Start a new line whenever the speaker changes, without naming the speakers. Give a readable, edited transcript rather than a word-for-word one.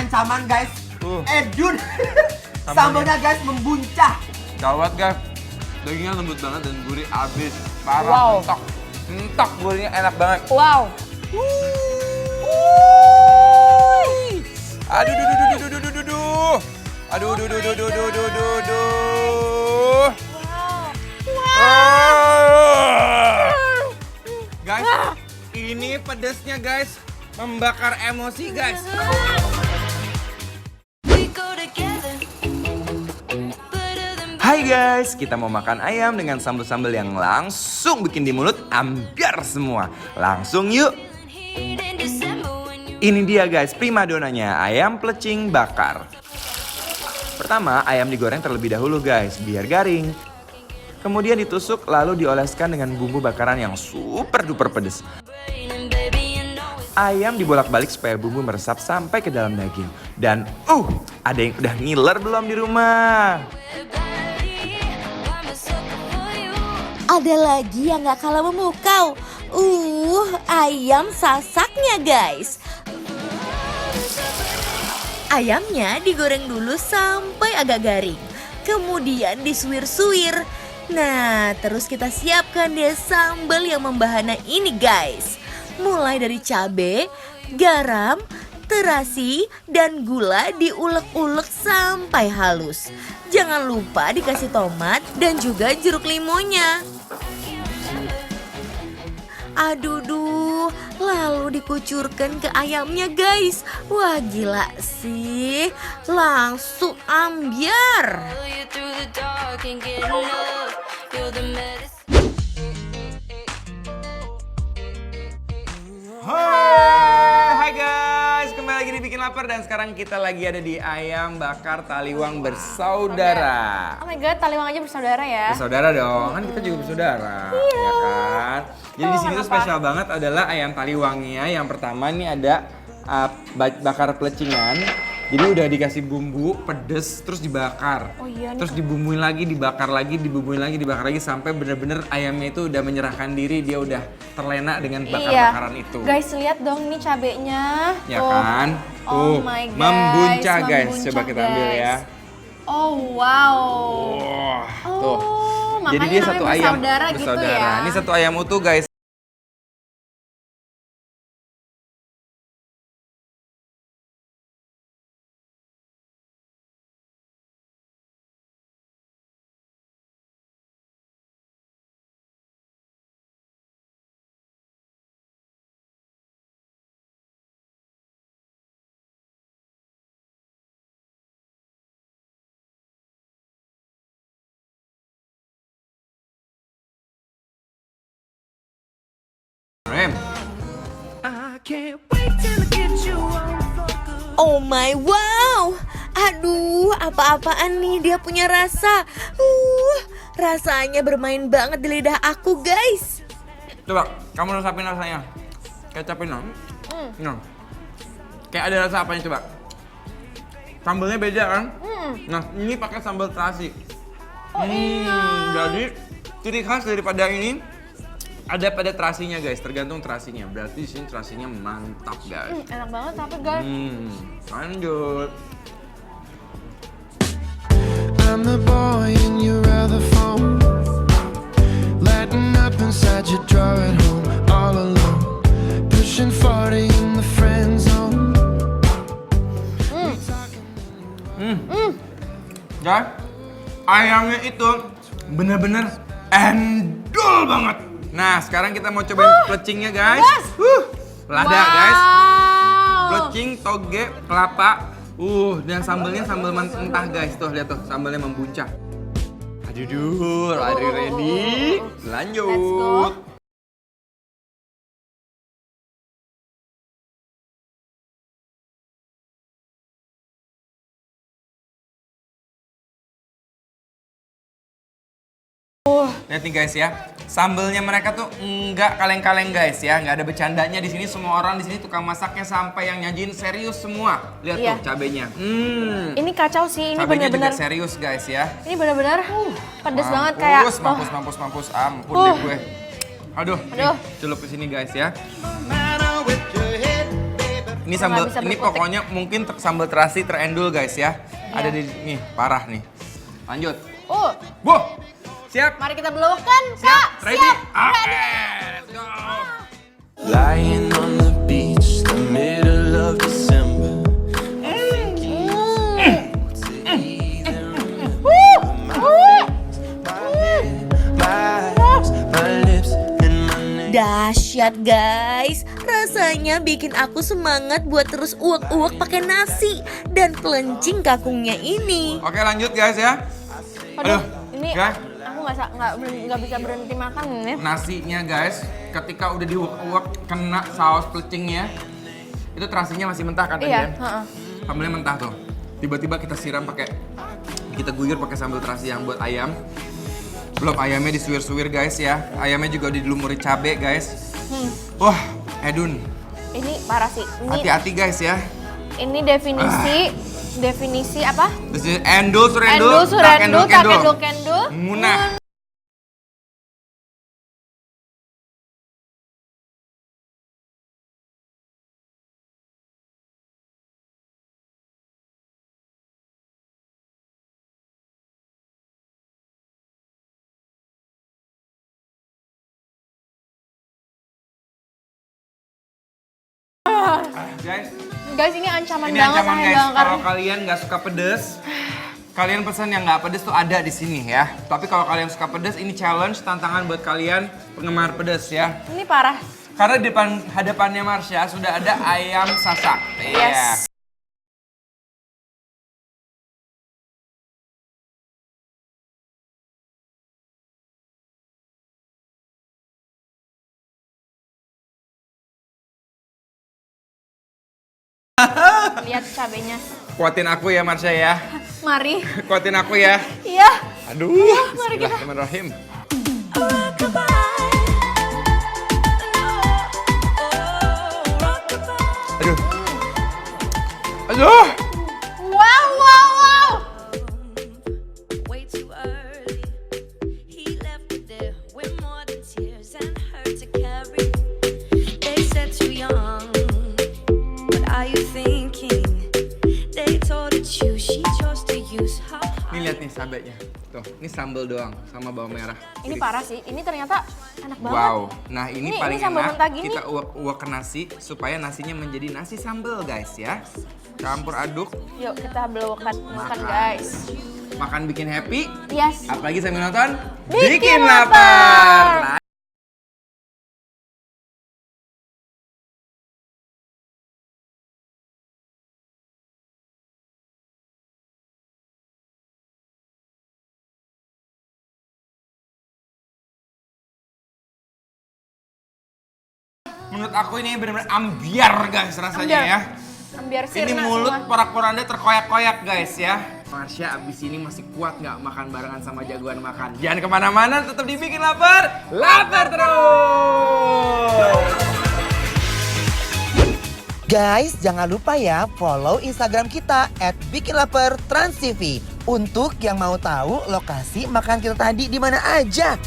ancaman guys. Edun. Sambalnya guys membuncah.
Gawat guys. Dagingnya lembut banget dan gurih abis. Parah.
Wow.
Mentok. Mentok gurihnya enak banget.
Wow.
Aduh, duh, duh, duh, duh, duh, duh, duh, duh. Aduh, duh, duh, duh, duh, duh, duh, duh, duh. Guys, ini pedesnya guys. Membakar emosi guys. Hai guys, kita mau makan ayam dengan sambal-sambal yang langsung bikin di mulut ambiar semua. Langsung yuk. Ini dia guys, primadonanya, ayam plecing bakar. Pertama, ayam digoreng terlebih dahulu guys, biar garing. Kemudian ditusuk lalu dioleskan dengan bumbu bakaran yang super duper pedes. Ayam dibolak-balik supaya bumbu meresap sampai ke dalam daging. Dan ada yang udah ngiler belum di rumah?
Ada lagi yang gak kalah memukau. Ayam sasaknya guys. Ayamnya digoreng dulu sampai agak garing. Kemudian disuir-suir. Nah, terus kita siapkan deh sambal yang membahana ini guys. Mulai dari cabai, garam, terasi, dan gula diulek-ulek sampai halus. Jangan lupa dikasih tomat dan juga jeruk limonnya. Aduh, lalu dikucurkan ke ayamnya guys. Wah gila sih, langsung ambiar.
Hai guys, kembali lagi di Bikin Lapar dan sekarang kita lagi ada di ayam bakar taliwang bersaudara.
Oh my god, taliwang aja bersaudara ya.
Bersaudara dong, kan kita juga bersaudara, ya kan? Jadi di sini tuh spesial banget adalah ayam taliwangnya. Yang pertama nih ada bakar pelecingan. Jadi udah dikasih bumbu pedes terus dibakar.
Oh iya,
terus dibumbuin lagi, dibakar lagi, dibumbuin lagi, dibakar lagi sampai bener-bener ayamnya itu udah menyerahkan diri, dia udah terlena dengan bakar-bakaran itu.
Guys, lihat dong nih cabenya.
Ya kan?
Oh my God,
membuncah guys. Coba kita ambil ya.
Oh wow.
Wah,
Oh,
tuh.
makanya
Jadi dia
namanya
satu ayam
bersaudara gitu ya.
Ini satu ayam utuh guys. Rem.
Oh my wow. Aduh, apa-apaan nih dia punya rasa. Rasanya bermain banget di lidah aku guys.
Coba kamu resapin rasanya. Kecapin dong. Nah. Kayak ada rasa apanya coba? Sambalnya beda kan? Nah, ini pakai sambal terasi. Jadi ciri khas daripada ini ada pada terasinya guys, tergantung terasinya. Berarti di sini terasinya mantap guys.
Enak banget tapi guys.
Lanjut.
I'm the boy in your other phone, lighting up inside your drawer at home, all alone, pushing 40 in the friend zone.
Guys, ayamnya itu bener-bener endul banget. Nah, sekarang kita mau cobain pelecingnya guys. Lada guys. Pelecing, toge, kelapa. Dan sambalnya sambal mentah guys. Tuh lihat tuh, sambalnya membuncah. Aduh, are you ready? Lanjut.
Let's go.
Lihat nih guys ya, sambelnya mereka tuh nggak kaleng-kaleng guys ya, nggak ada bercandanya di sini. Semua orang di sini tukang masaknya sampai yang nyajin serius semua. Lihat tuh cabenya.
Ini kacau sih, ini
Cabenya juga
benar-benar.
serius guys ya.
Ini benar-benar pedes banget kayak.
Mampus. Ampun deh gue. Aduh.
Aduh.
Celup di sini guys ya. Ini
Nggak
sambal,
bisa
ini
berkutik.
pokoknya mungkin sambal terasi terendul guys ya. Ada di nih, parah nih. Lanjut. Bu, siap?
Mari kita belokkan,
Siap?
Kak.
Ready?
Siap.
Oke, let's go.
Lying on the beach, the middle of December.
Dahsyat guys, rasanya bikin aku semangat buat terus uak-uak pakai nasi dan pelencing kakungnya ini.
Oke, lanjut guys ya.
Aduh, ini
guys.
aku nggak bisa berhenti makan ini.
Nasinya guys, ketika udah diuak-uak kena saus pelecingnya, itu terasinya masih mentah kan tadi
Iya,
ya?
heeh.
Sambalnya mentah tuh. Tiba-tiba kita siram pakai, kita guyur pakai sambal terasi yang buat ayam. Belum ayamnya disuir-suir guys ya. Ayamnya juga dilumuri cabe guys. Wah, Edun,
Ini parah sih. Ini
hati-hati guys ya.
ini definisi apa?
This is endul surendul,
Endul surendul,
tak
tak
endul
endul kendul.
munah. Guys,
Guys, ini ancaman
ini
banget
ancaman
Ayam
guys.
Bakar.
Kalau kalian nggak suka pedes, kalian pesan yang nggak pedes tuh ada di sini ya. Tapi kalau kalian suka pedes, ini challenge, tantangan buat kalian penggemar pedes ya.
Ini parah.
Karena di depan hadapannya Marsha sudah ada ayam sasak.
Yes. Lihat cabenya.
Kuatin aku ya Marsha ya.
Mari.
Kuatin aku ya.
Iya.
Aduh.
mari kita.
Bismillahirrahmanirrahim. Aduh. Aduh.
Wow, wow, wow.
Way too early. He left it there with more than tears and hurt to carry. They said too young. What are you thinking? They told it you, she chose to use her heart.
Nih lihat nih sabenya. Tuh, ini sambal doang sama bawang merah.
Ini parah sih. Ini ternyata enak banget.
Wow. Nah, ini
Ini
paling
sambal
enak.
mentah gini.
Kita uak-uak ke nasi supaya nasinya menjadi nasi sambal, guys ya. Campur aduk,
Yuk kita belokkan makan guys.
makan bikin happy.
Yes.
Apalagi sambil nonton
Bikin
lapar.
lapar.
Menurut aku ini benar-benar ambiar guys rasanya
Ambiar.
ya.
Biar
Ini
sirna
mulut
semua.
porak-poranda terkoyak-koyak guys ya. Marsha abis ini masih kuat nggak makan barengan sama jagoan makan? Jangan kemana-mana, tetap dibikin lapar. Lapar terus!
Guys, jangan lupa ya follow Instagram kita @bikinlapertransTV untuk yang mau tahu lokasi makan kita tadi di mana aja.